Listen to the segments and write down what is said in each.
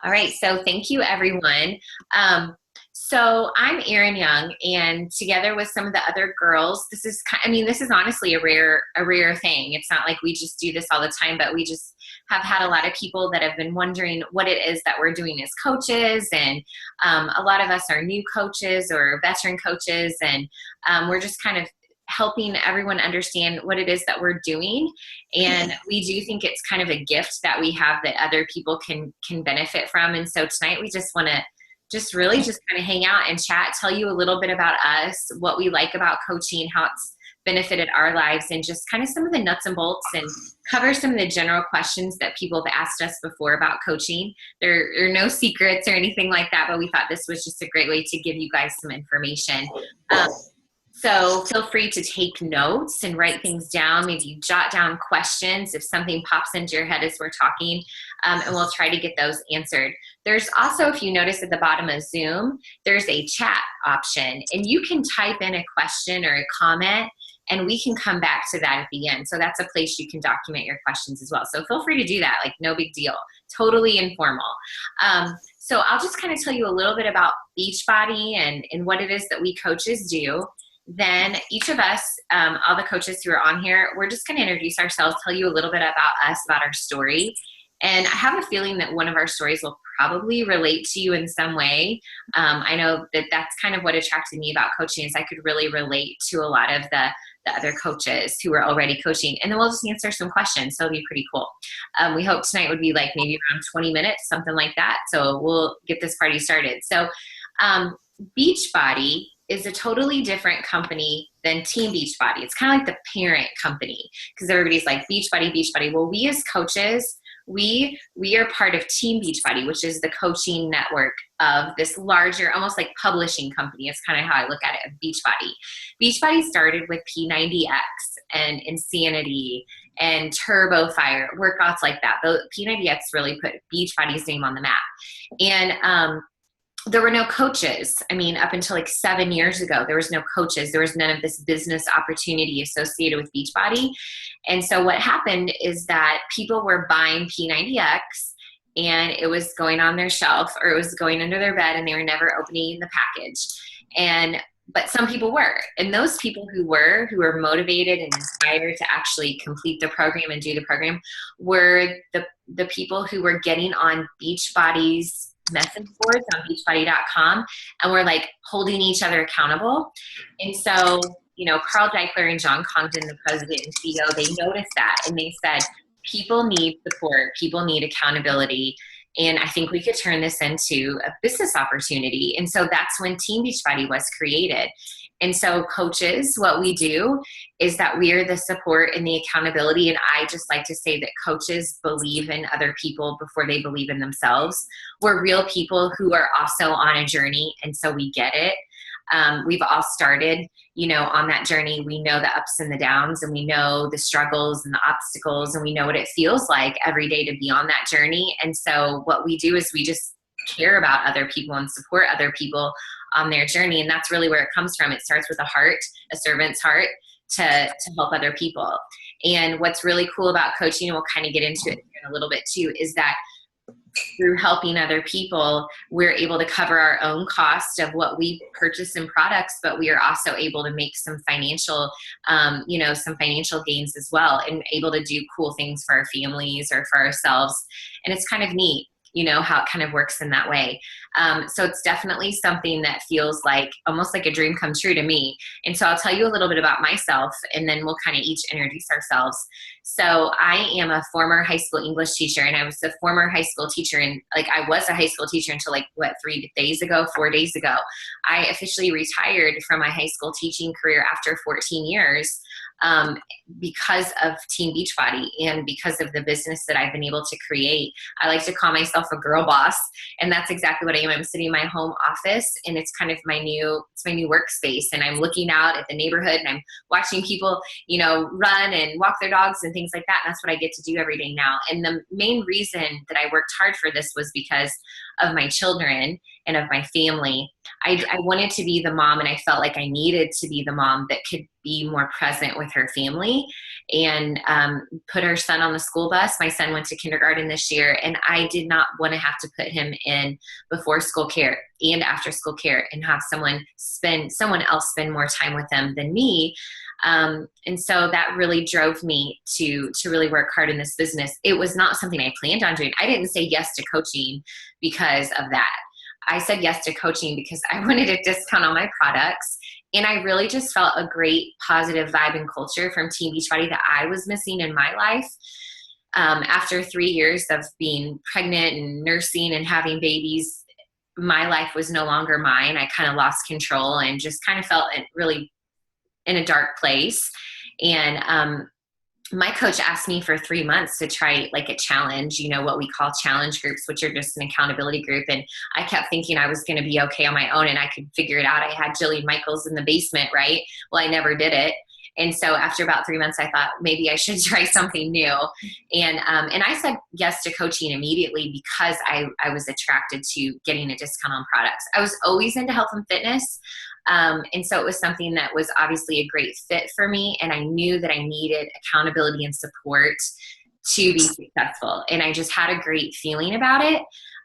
All right, so thank you, everyone. So I'm Erin Young, and together with some of the other girls, this is honestly a rare thing. It's not like we just do this all the time, but we just have had a lot of people that have been wondering what it is that we're doing as coaches, and a lot of us are new coaches or veteran coaches, and we're just kind of helping everyone understand what it is that we're doing. And we do think it's kind of a gift that we have that other people can benefit from. And so tonight we just want to just kind of hang out and chat, tell you a little bit about us, what we like about coaching, how it's benefited our lives, and just kind of some of the nuts and bolts, and cover some of the general questions that people have asked us before about coaching. There are no secrets or anything like that, but we thought this was just a great way to give you guys some information. So feel free to take notes and write things down. Maybe you jot down questions if something pops into your head as we're talking, and we'll try to get those answered. There's also, if you notice at the bottom of Zoom, there's a chat option, and you can type in a question or a comment, and we can come back to that at the end. So that's a place you can document your questions as well. So feel free to do that, like no big deal, totally informal. So I'll just kind of tell you a little bit about Beachbody and what it is that we coaches do. Then each of us, all the coaches who are on here, we're just going to introduce ourselves, tell you a little bit about us, about our story. And I have a feeling that one of our stories will probably relate to you in some way. I know that that's kind of what attracted me about coaching, is I could really relate to a lot of the other coaches who are already coaching. And then we'll just answer some questions. So it'll be pretty cool. We hope tonight would be like maybe around 20 minutes, something like that. So we'll get this party started. So Beachbody is a totally different company than Team Beachbody. It's kind of like the parent company, because everybody's like Beachbody, Beachbody. Well, we as coaches, we are part of Team Beachbody, which is the coaching network of this larger, almost like publishing company. It's kind of how I look at it, Beachbody. Beachbody started with P90X and Insanity and Turbo Fire, workouts like that. The P90X really put Beachbody's name on the map. And there were no coaches. I mean, up until like 7 years ago, there was no coaches. There was none of this business opportunity associated with Beachbody. And so what happened is that people were buying P90X, and it was going on their shelf, or it was going under their bed, and they were never opening the package. But some people were. And those people who were motivated and inspired to actually complete the program and do the program were the people who were getting on Beachbody's message boards on beachbody.com, and we're like holding each other accountable. And so, Carl Deichler and John Congdon, the president and CEO, they noticed that, and they said, people need support, people need accountability, and I think we could turn this into a business opportunity. And so that's when Team Beachbody was created. And so coaches, what we do is that we are the support and the accountability. And I just like to say that coaches believe in other people before they believe in themselves. We're real people who are also on a journey. And so we get it. We've all started, on that journey. We know the ups and the downs, and we know the struggles and the obstacles, and we know what it feels like every day to be on that journey. And so what we do is we just care about other people and support other people on their journey. And that's really where it comes from. It starts with a heart, a servant's heart, to help other people. And what's really cool about coaching, and we'll kind of get into it in a little bit too, is that through helping other people, we're able to cover our own cost of what we purchase in products, but we are also able to make some financial, some financial gains as well, and able to do cool things for our families or for ourselves. And it's kind of neat, how it kind of works in that way. So it's definitely something that feels like almost like a dream come true to me. And so I'll tell you a little bit about myself, and then we'll kind of each introduce ourselves. So I am a former high school English teacher, and I was a former high school teacher, and I was a high school teacher until 4 days ago. I officially retired from my high school teaching career after 14 years. Because of Team Beachbody and because of the business that I've been able to create. I like to call myself a girl boss, and that's exactly what I am. I'm sitting in my home office, and it's kind of my new workspace, and I'm looking out at the neighborhood, and I'm watching people, run and walk their dogs and things like that. And that's what I get to do every day now. And the main reason that I worked hard for this was because of my children and of my family. I wanted to be the mom, and I felt like I needed to be the mom that could be more present with her family, and put her son on the school bus. My son went to kindergarten this year, and I did not want to have to put him in before school care and after school care and have someone else spend more time with them than me. And so that really drove me to really work hard in this business. It was not something I planned on doing. I didn't say yes to coaching because of that. I said yes to coaching because I wanted a discount on my products. And I really just felt a great positive vibe and culture from Team Beachbody that I was missing in my life. After 3 years of being pregnant and nursing and having babies, my life was no longer mine. I kind of lost control and just kind of felt really in a dark place. And my coach asked me for 3 months to try like a challenge, what we call challenge groups, which are just an accountability group. And I kept thinking I was going to be okay on my own and I could figure it out. I had Jillian Michaels in the basement, right? Well, I never did it. And so after about 3 months, I thought maybe I should try something new. And I said yes to coaching immediately because I was attracted to getting a discount on products. I was always into health and fitness. And so it was something that was obviously a great fit for me. And I knew that I needed accountability and support to be successful. And I just had a great feeling about it.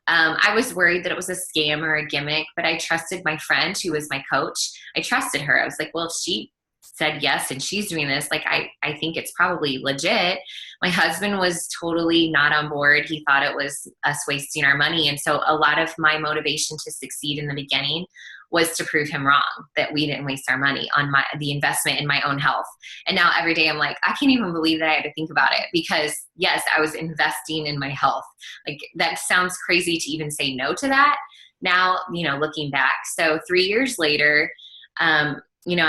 I was worried that it was a scam or a gimmick, but I trusted my friend who was my coach. I trusted her. I was like, well, if she said yes and she's doing this, like I think it's probably legit. My husband was totally not on board. He thought it was us wasting our money. And so a lot of my motivation to succeed in the beginning was to prove him wrong, that we didn't waste our money on the investment in my own health. And now every day I'm like, I can't even believe that I had to think about it because yes, I was investing in my health. Like that sounds crazy to even say no to that now, looking back. So 3 years later, I'm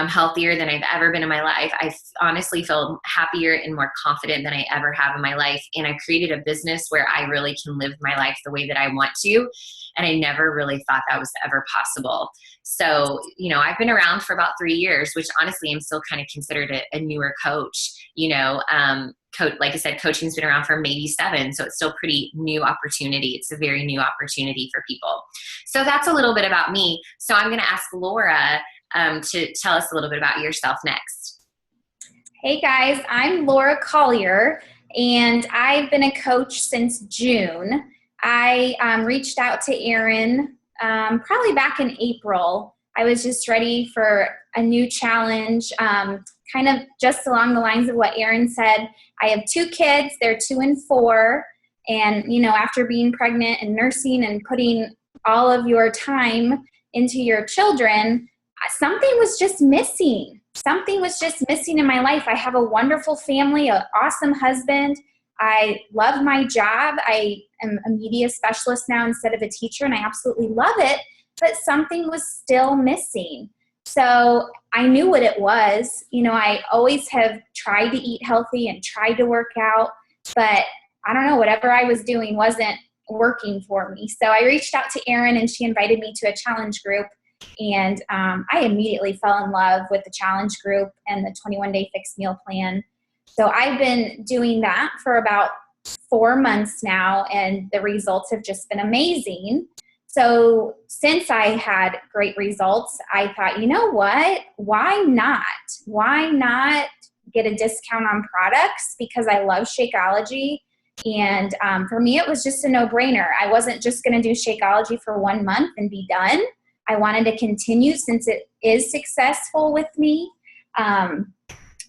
healthier than I've ever been in my life. I honestly feel happier and more confident than I ever have in my life. And I created a business where I really can live my life the way that I want to. And I never really thought that was ever possible. So, I've been around for about 3 years, which honestly, I'm still kind of considered a newer coach. Like I said, coaching's been around for maybe 7. So it's still pretty new opportunity. It's a very new opportunity for people. So that's a little bit about me. So I'm going to ask Laura to tell us a little bit about yourself next. Hey guys, I'm Laura Collier, and I've been a coach since June. I reached out to Erin probably back in April. I was just ready for a new challenge, kind of just along the lines of what Erin said. I have 2 kids, they're 2 and 4, and after being pregnant and nursing and putting all of your time into your children, something was just missing. Something was just missing in my life. I have a wonderful family, an awesome husband. I love my job. I am a media specialist now instead of a teacher, and I absolutely love it, but something was still missing. So I knew what it was. I always have tried to eat healthy and tried to work out, but I don't know, whatever I was doing wasn't working for me. So I reached out to Erin, and she invited me to a challenge group. And I immediately fell in love with the challenge group and the 21-day fixed meal plan. So I've been doing that for about 4 months now, and the results have just been amazing. So since I had great results, I thought, you know what? Why not? Why not get a discount on products? Because I love Shakeology. And for me, it was just a no-brainer. I wasn't just going to do Shakeology for 1 month and be done. I wanted to continue since it is successful with me.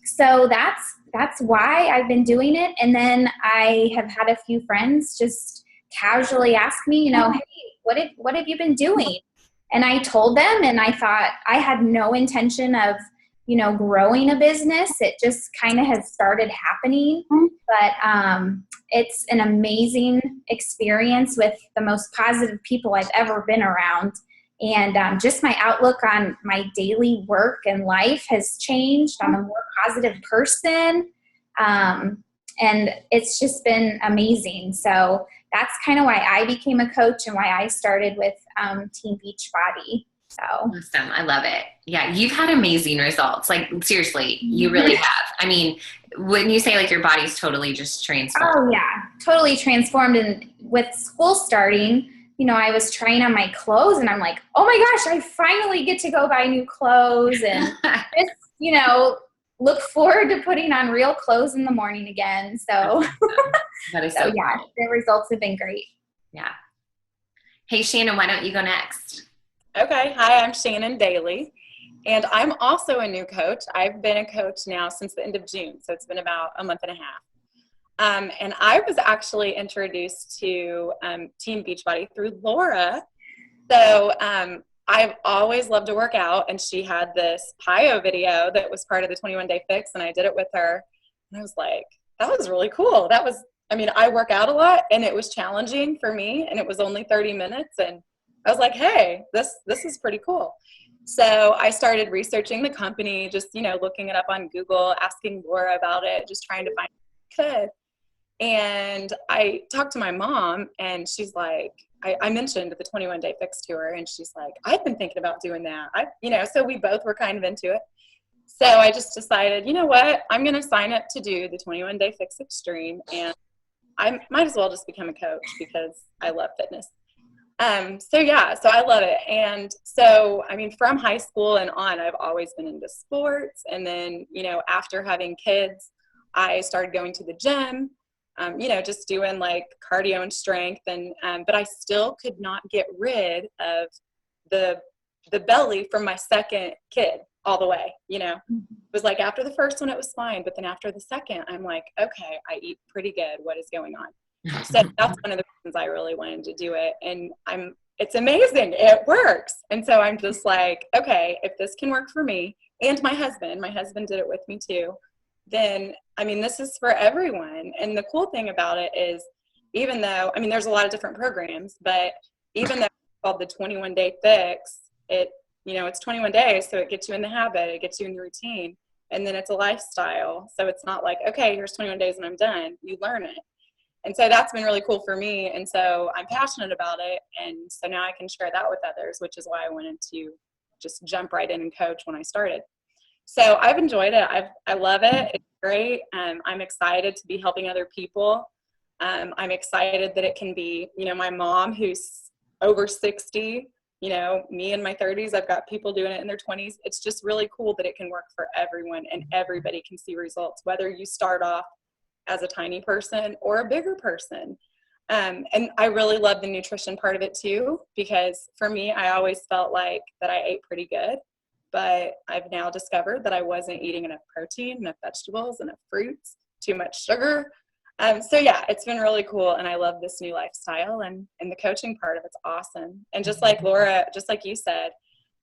So that's why I've been doing it. And then I have had a few friends just casually ask me, hey, what have you been doing? And I told them, and I thought I had no intention of, growing a business. It just kind of has started happening. But it's an amazing experience with the most positive people I've ever been around. And just my outlook on my daily work and life has changed. I'm a more positive person. And it's just been amazing. So that's kind of why I became a coach and why I started with Team Beachbody. So awesome. I love it. Yeah. You've had amazing results. Like seriously, you really have. I mean, wouldn't you say like your body's totally just transformed? Oh yeah, totally transformed. And with school starting, I was trying on my clothes and I'm like, oh my gosh, I finally get to go buy new clothes and just, look forward to putting on real clothes in the morning again. So, That is so so yeah, cool. the results have been great. Yeah. Hey, Shannon, why don't you go next? Okay. Hi, I'm Shannon Daly, and I'm also a new coach. I've been a coach now since the end of June, so it's been about a month and a half. And I was actually introduced to Team Beachbody through Laura. So I've always loved to work out, and she had this PIO video that was part of the 21-day fix, and I did it with her. And I was like, that was really cool. I work out a lot, and it was challenging for me, and it was only 30 minutes. And I was like, hey, this is pretty cool. So I started researching the company, just, looking it up on Google, asking Laura about it, just trying to find what I could. And I talked to my mom, and she's like, I mentioned the 21-day fix to her, and she's like, I've been thinking about doing that. So we both were kind of into it. So I just decided, you know what, I'm going to sign up to do the 21-day fix extreme, and I might as well just become a coach because I love fitness. So I love it. And so, from high school and on, I've always been into sports. And then, after having kids, I started going to the gym, just doing like cardio and strength. But I still could not get rid of the belly from my second kid all the way, It was like after the first one, it was fine. But then after the second, I'm like, okay, I eat pretty good. What is going on? So that's one of the reasons I really wanted to do it. And it's amazing. It works. And so I'm just like, okay, if this can work for me and my husband did it with me too, then, this is for everyone. And the cool thing about it is, even though, there's a lot of different programs, but even though it's called the 21-day fix, it's 21 days. So it gets you in the habit, it gets you in the routine, and then it's a lifestyle. So it's not like, okay, here's 21 days and I'm done. You learn it. And so that's been really cool for me. And so I'm passionate about it. And so now I can share that with others, which is why I wanted to just jump right in and coach when I started. So I've enjoyed it. I love it. It's great. I'm excited to be helping other people. I'm excited that it can be, my mom who's over 60, me in my 30s, I've got people doing it in their 20s. It's just really cool that it can work for everyone and everybody can see results, whether you start off as a tiny person or a bigger person. And I really love the nutrition part of it too, because for me, I always felt like that I ate pretty good, but I've now discovered that I wasn't eating enough protein, enough vegetables, enough fruits, too much sugar. It's been really cool. And I love this new lifestyle, and the coaching part of it's awesome. And just like Laura, just like you said,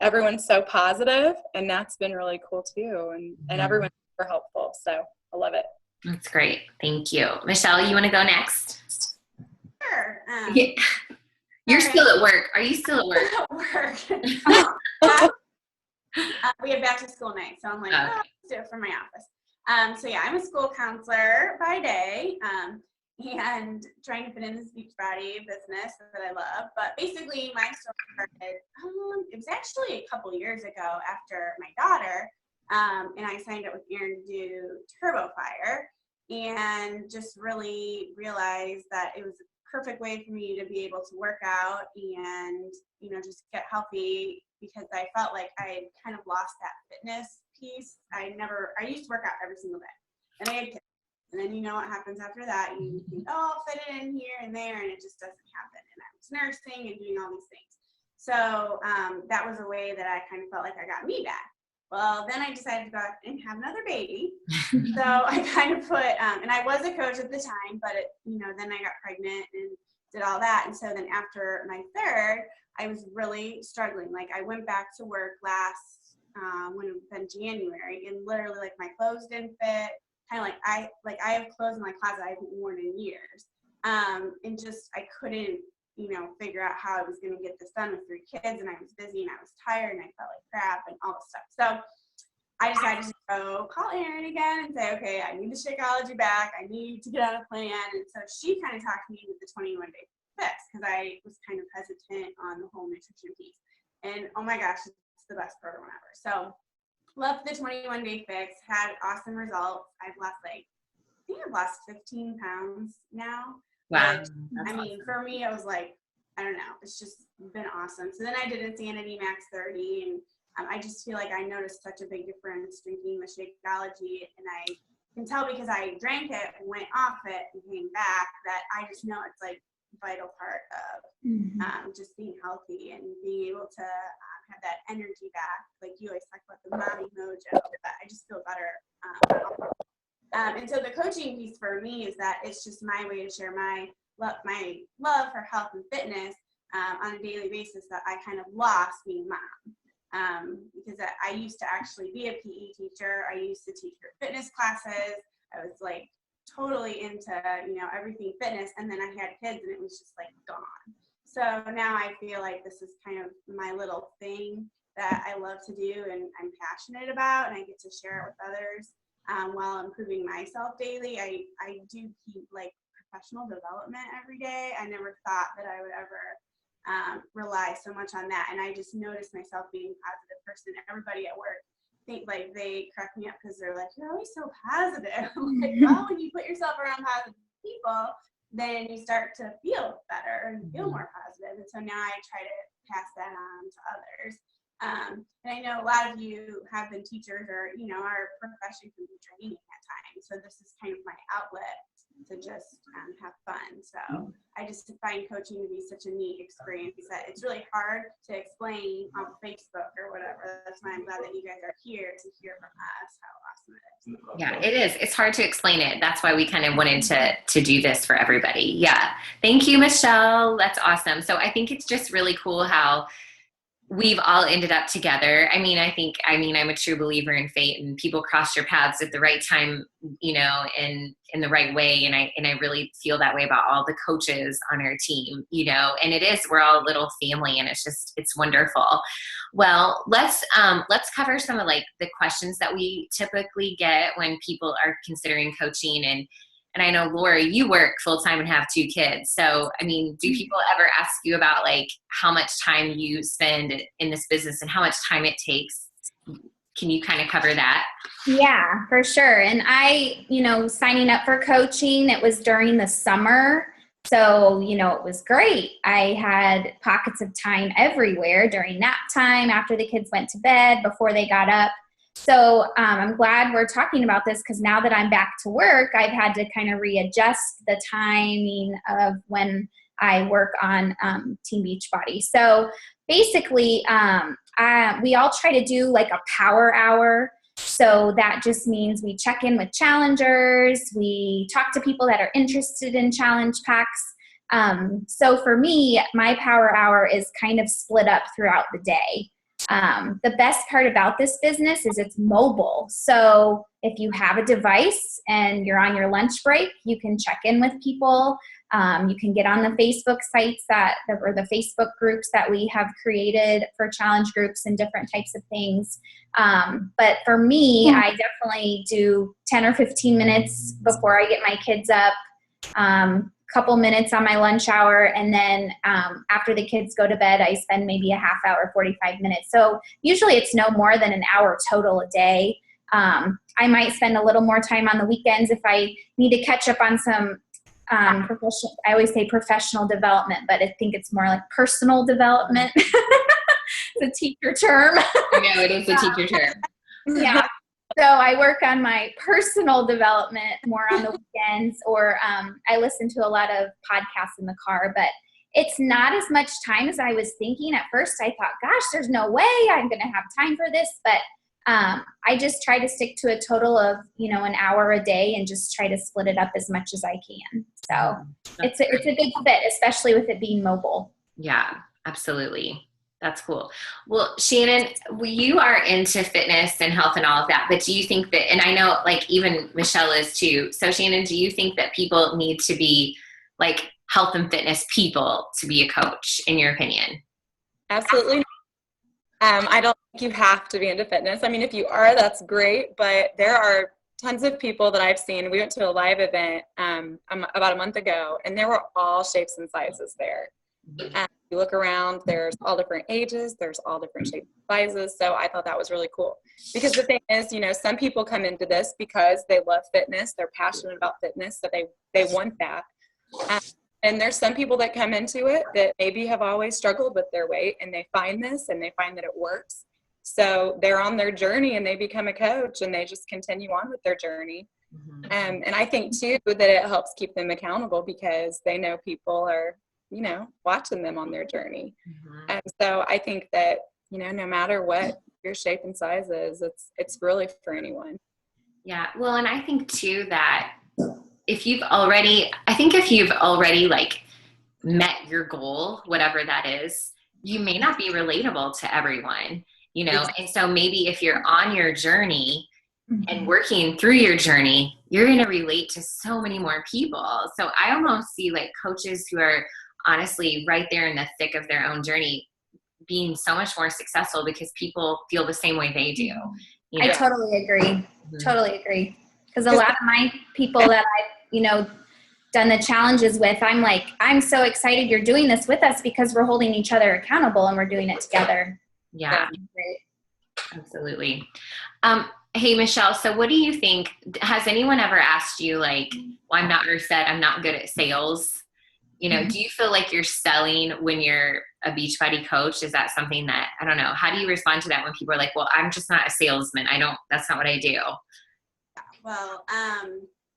everyone's so positive, and that's been really cool too. And everyone's super helpful. So I love it. That's great. Thank you. Michelle, you want to go next? Sure. You're still at work. Are you still at work? We have back to school night, so I'm like, Okay. let's do it from my office. I'm a school counselor by day, and trying to fit in this Beachbody business that I love. But basically, my story started, it was actually a couple years ago after my daughter, and I signed up with Erin to do Turbo Fire, and just really realized that it was a perfect way for me to be able to work out and, just get healthy, because I felt like I kind of lost that fitness piece. I used to work out every single day, and I had kids. And then what happens after that? You think, oh, I'll fit it in here and there, and it just doesn't happen. And I was nursing and doing all these things. So that was a way that I kind of felt like I got me back. Well, then I decided to go out and have another baby. So I kind of put, and I was a coach at the time, but then I got pregnant and did all that. And so then after my third, I was really struggling. Like, I went back to work last, when it was in January, and literally like my clothes didn't fit. Kind of like I have clothes in my closet I haven't worn in years. And just, I couldn't, figure out how I was going to get this done with 3 kids, and I was busy and I was tired and I felt like crap and all this stuff. So I decided to go call Erin again and say, okay, I need the Shakeology back. I need to get on a plan. And so she kind of talked me into the 21-day fix, because I was kind of hesitant on the whole nutrition piece. And oh my gosh, it's the best program ever. So loved the 21-day fix, had awesome results. I've lost I think I've lost 15 pounds now. Wow. Which, for me, it was like, I don't know, it's just been awesome. So then I did Insanity Max 30, and I just feel like I noticed such a big difference drinking the Shakeology, and I can tell because I drank it, went off it, and came back, that I just know it's like a vital part of just being healthy and being able to have that energy back. Like you always talk about the mommy mojo, but I just feel better. And so the coaching piece for me is that it's just my way to share my love for health and fitness on a daily basis that I kind of lost being mom. Because I used to actually be a PE teacher. I used to teach her fitness classes. I was like totally into, everything fitness. And then I had kids and it was just like gone. So now I feel like this is kind of my little thing that I love to do and I'm passionate about, and I get to share it with others while improving myself daily. I do keep like professional development every day. I never thought that I would ever rely so much on that. And I just noticed myself being a positive person. Everybody at work think like they crack me up because they're like, you're always so positive. I'm like, well, when you put yourself around positive people, then you start to feel better and feel more positive. And so now I try to pass that on to others. And I know a lot of you have been teachers, or, our profession can be draining at times. So this is kind of my outlet to just have fun. So I just find coaching to be such a neat experience that it's really hard to explain on Facebook or whatever. That's why I'm glad that you guys are here to hear from us how awesome it is. Yeah, it is. It's hard to explain it. That's why we kind of wanted to do this for everybody. Yeah. Thank you, Michelle. That's awesome. So I think it's just really cool how we've all ended up together. I'm a true believer in fate, and people cross your paths at the right time, in the right way. And I really feel that way about all the coaches on our team, and it is, we're all a little family, and it's wonderful. Well, let's cover some of like the questions that we typically get when people are considering coaching. And I know, Laura, you work full-time and have 2 kids. So, do people ever ask you about like how much time you spend in this business and how much time it takes? Can you kind of cover that? Yeah, for sure. And I, signing up for coaching, it was during the summer. So, it was great. I had pockets of time everywhere during nap time, after the kids went to bed, before they got up. So I'm glad we're talking about this, because now that I'm back to work, I've had to kind of readjust the timing of when I work on Team Beachbody. So basically, we all try to do like a power hour. So that just means we check in with challengers. We talk to people that are interested in challenge packs. So for me, my power hour is kind of split up throughout the day. The best part about this business is it's mobile. So if you have a device and you're on your lunch break, you can check in with people. You can get on the Facebook sites or the Facebook groups that we have created for challenge groups and different types of things. But for me, I definitely do 10 or 15 minutes before I get my kids up. Couple minutes on my lunch hour, and then after the kids go to bed, I spend maybe a half hour, 45 minutes. So usually it's no more than an hour total a day. I might spend a little more time on the weekends if I need to catch up on some professional. I always say professional development, but I think it's more like personal development. It's a teacher term. I know, it is a teacher term. Yeah. So I work on my personal development more on the weekends, or I listen to a lot of podcasts in the car, but it's not as much time as I was thinking. At first I thought, gosh, there's no way I'm going to have time for this. But I just try to stick to a total of, an hour a day, and just try to split it up as much as I can. So it's a good fit, especially with it being mobile. Yeah, absolutely. That's cool. Well, Shannon, you are into fitness and health and all of that, but do you think that, and I know like even Michelle is too. So Shannon, do you think that people need to be like health and fitness people to be a coach, in your opinion? Absolutely. I don't think you have to be into fitness. If you are, that's great, but there are tons of people that I've seen. We went to a live event about a month ago, and there were all shapes and sizes there. You look around, there's all different ages, there's all different shapes and sizes. So I thought that was really cool, because the thing is, some people come into this because they love fitness, they're passionate about fitness, so they want that. And there's some people that come into it that maybe have always struggled with their weight, and they find this and they find that it works. So they're on their journey and they become a coach and they just continue on with their journey. And I think too that it helps keep them accountable because they know people are, watching them on their journey. And so I think that, no matter what your shape and size is, it's really for anyone. Yeah. Well, and I think too that if you've already like met your goal, whatever that is, you may not be relatable to everyone, and so maybe if you're on your journey and working through your journey, you're going to relate to so many more people. So I almost see like coaches who are honestly right there in the thick of their own journey being so much more successful because people feel the same way they do. I totally agree. Totally agree. Because a lot of my people that I've, done the challenges with, I'm like, I'm so excited you're doing this with us because we're holding each other accountable and we're doing it together. Yeah, absolutely. Hey, Michelle, so what do you think? Has anyone ever asked you like, well, said I'm not good at sales? Do you feel like you're selling when you're a Beachbody coach? Is that something that, I don't know, how do you respond to that when people are like, well, I'm just not a salesman. That's not what I do. Well,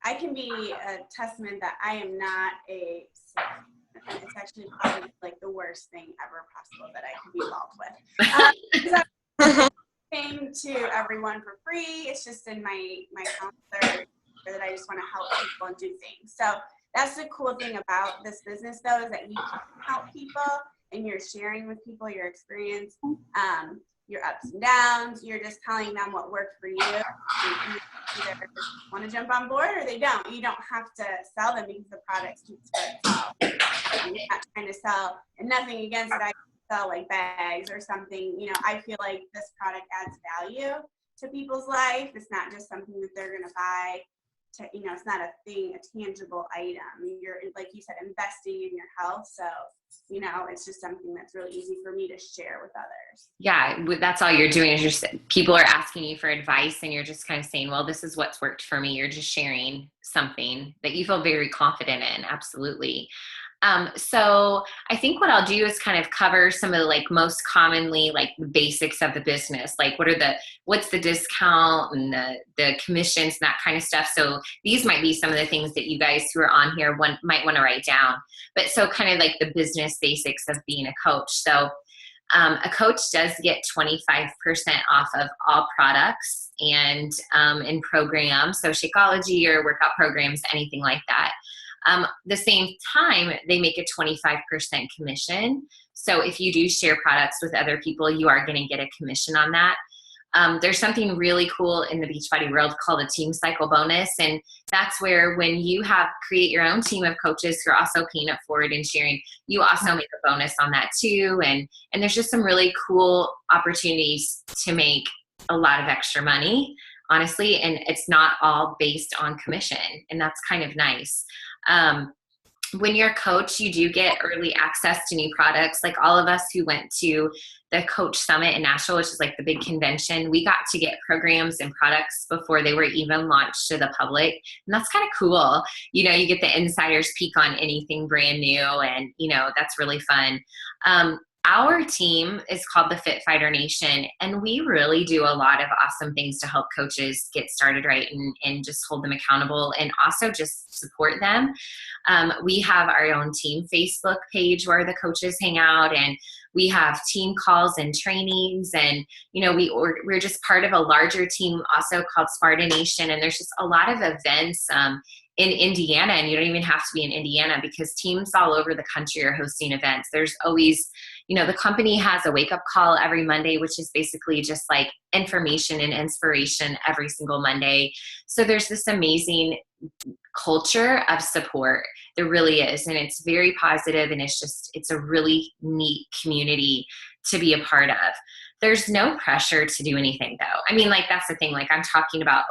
I can be a testament that I am not a salesman. And it's actually probably like the worst thing ever possible that I could be involved with. Thing to everyone for free. It's just in my calendar that I just want to help people and do things. So that's the cool thing about this business, though, is that you can help people and you're sharing with people your experience, your ups and downs. Not just telling them what worked for you. You either want to jump on board or they don't. You don't have to sell them because the product speaks for itself. You're not trying to sell, and nothing against it. I sell like bags or something. I feel like this product adds value to people's life. It's not just something that they're going to buy. It's not a tangible item. You're, like you said, investing in your health. So, it's just something that's really easy for me to share with others. Yeah, that's all you're doing is people are asking you for advice and you're just kind of saying, well, this is what's worked for me. You're just sharing something that you feel very confident in. Absolutely. So I think what I'll do is kind of cover some of the like most commonly like the basics of the business, like what's the discount and the commissions and that kind of stuff. So these might be some of the things that you guys who are on here might want to write down. But so kind of like the business basics of being a coach. So a coach does get 25% off of all products and in programs, so Shakeology or workout programs, anything like that. The same time, they make a 25% commission. So if you do share products with other people, you are going to get a commission on that. There's something really cool in the Beachbody world called a team cycle bonus. And that's where when you create your own team of coaches who are also paying it forward and sharing, you also make a bonus on that too. And there's just some really cool opportunities to make a lot of extra money, honestly. And it's not all based on commission. And that's kind of nice. When you're a coach, you do get early access to new products. Like all of us who went to the Coach Summit in Nashville, which is like the big convention, we got to get programs and products before they were even launched to the public. And that's kind of cool. You get the insider's peek on anything brand new and, that's really fun. Our team is called the Fit Fighter Nation, and we really do a lot of awesome things to help coaches get started right and just hold them accountable and also just support them. We have our own team Facebook page where the coaches hang out, and we have team calls and trainings, and we're just part of a larger team also called Sparta Nation, and there's just a lot of events in Indiana, and you don't even have to be in Indiana because teams all over the country are hosting events. There's always the company has a wake-up call every Monday, which is basically just like information and inspiration every single Monday. So there's this amazing culture of support. There really is. And it's very positive, and it's a really neat community to be a part of. There's no pressure to do anything, though. I mean, like, that's the thing. Like, I'm talking about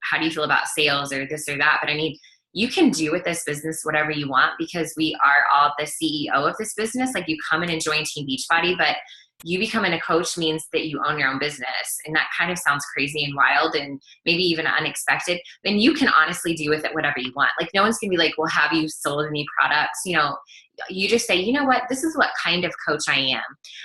how do you feel about sales or this or that? But I mean, you can do with this business whatever you want because we are all the CEO of this business. Like, you come in and join Team Beachbody, but you becoming a coach means that you own your own business. And that kind of sounds crazy and wild and maybe even unexpected. Then you can honestly do with it whatever you want. Like no one's gonna be like, well, have you sold any products? You know, you just say, you know what, this is what kind of coach I am.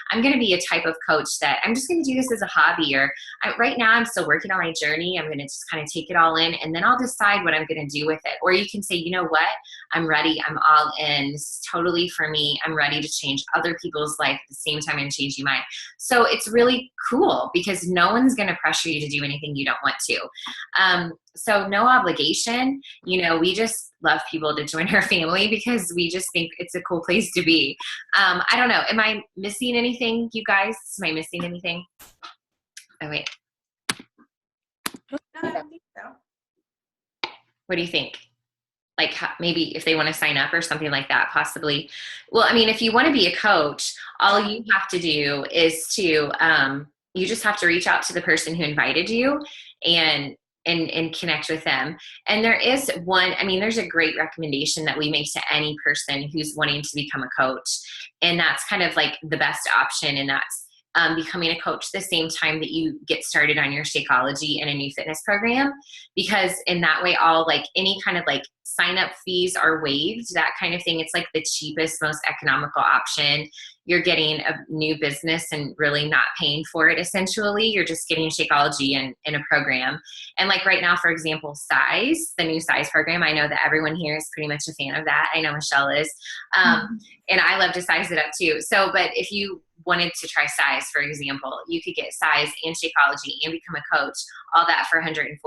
I'm going to be a type of coach that I'm just going to do this as a hobby, or right now I'm still working on my journey. I'm going to just kind of take it all in and then I'll decide what I'm going to do with it. Or you can say, you know what, I'm ready. I'm all in. This is totally for me. I'm ready to change other people's life at the same time I'm changing mine. So it's really cool because no one's going to pressure you to do anything you don't want to. So no obligation. You know, we just love people to join our family because we just think it's a cool place to be. I don't know. Am I missing anything, you guys? Am I missing anything? Oh, wait. No, I don't think so. What do you think? Like maybe if they want to sign up or something like that, possibly. Well, I mean, if you want to be a coach, all you have to do is to, you just have to reach out to the person who invited you and connect with them. And there is one, I mean, there's a great recommendation that we make to any person who's wanting to become a coach. And that's kind of like the best option. And that's becoming a coach the same time that you get started on your Shakeology and a new fitness program. Because in that way, all like any kind of like sign up fees are waived, that kind of thing. It's like the cheapest, most economical option. You're getting a new business and really not paying for it. Essentially, you're just getting Shakeology in a program. And like right now, for example, Size, the new Size program, I know that everyone here is pretty much a fan of that. I know Michelle is. And I love to size it up too. So, but if you wanted to try Size, for example, you could get Size and Shakeology and become a coach, all that for $140.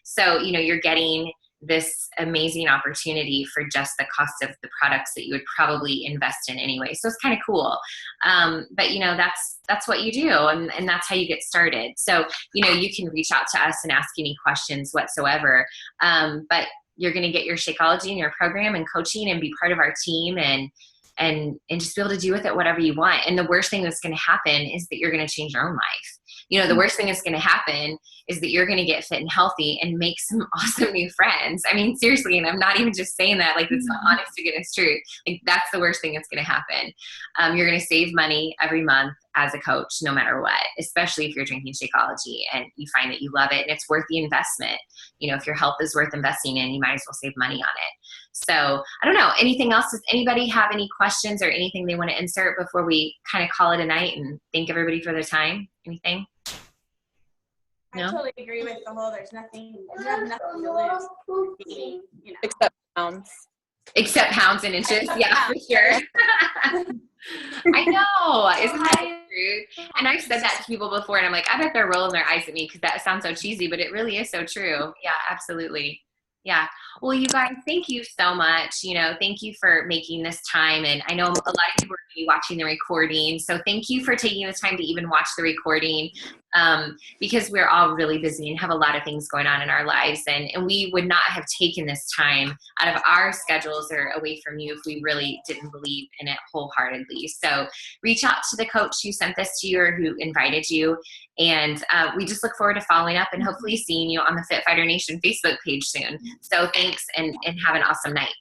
So, you know, you're getting this amazing opportunity for just the cost of the products that you would probably invest in anyway. So it's kind of cool. But you know, that's what you do. And that's how you get started. So, you know, you can reach out to us and ask any questions whatsoever. But you're going to get your Shakeology and your program and coaching and be part of our team and just be able to do with it whatever you want. And the worst thing that's going to happen is that you're going to change your own life. You know, the worst thing that's going to happen is that you're going to get fit and healthy and make some awesome new friends. I mean, seriously, and I'm not even just saying that, like, it's the honest to goodness truth. Like, that's the worst thing that's going to happen. You're going to save money every month as a coach, no matter what, especially if you're drinking Shakeology and you find that you love it and it's worth the investment. You know, if your health is worth investing in, you might as well save money on it. So I don't know. Anything else? Does anybody have any questions or anything they want to insert before we kind of call it a night and thank everybody for their time? Anything? I No? totally agree with the whole, you have nothing to lose, being, you know. Except pounds. Except pounds and inches. Yeah, for sure. I know. Isn't that true? And I've said that to people before and I'm like, I bet they're rolling their eyes at me because that sounds so cheesy, but it really is so true. Yeah, absolutely. Yeah. Well, you guys, thank you so much. You know, thank you for making this time. And I know a lot of people are going to be watching the recording. So thank you for taking the time to even watch the recording because we're all really busy and have a lot of things going on in our lives. And we would not have taken this time out of our schedules or away from you if we really didn't believe in it wholeheartedly. So reach out to the coach who sent this to you or who invited you. And we just look forward to following up and hopefully seeing you on the Fit Fighter Nation Facebook page soon. So thanks and have an awesome night.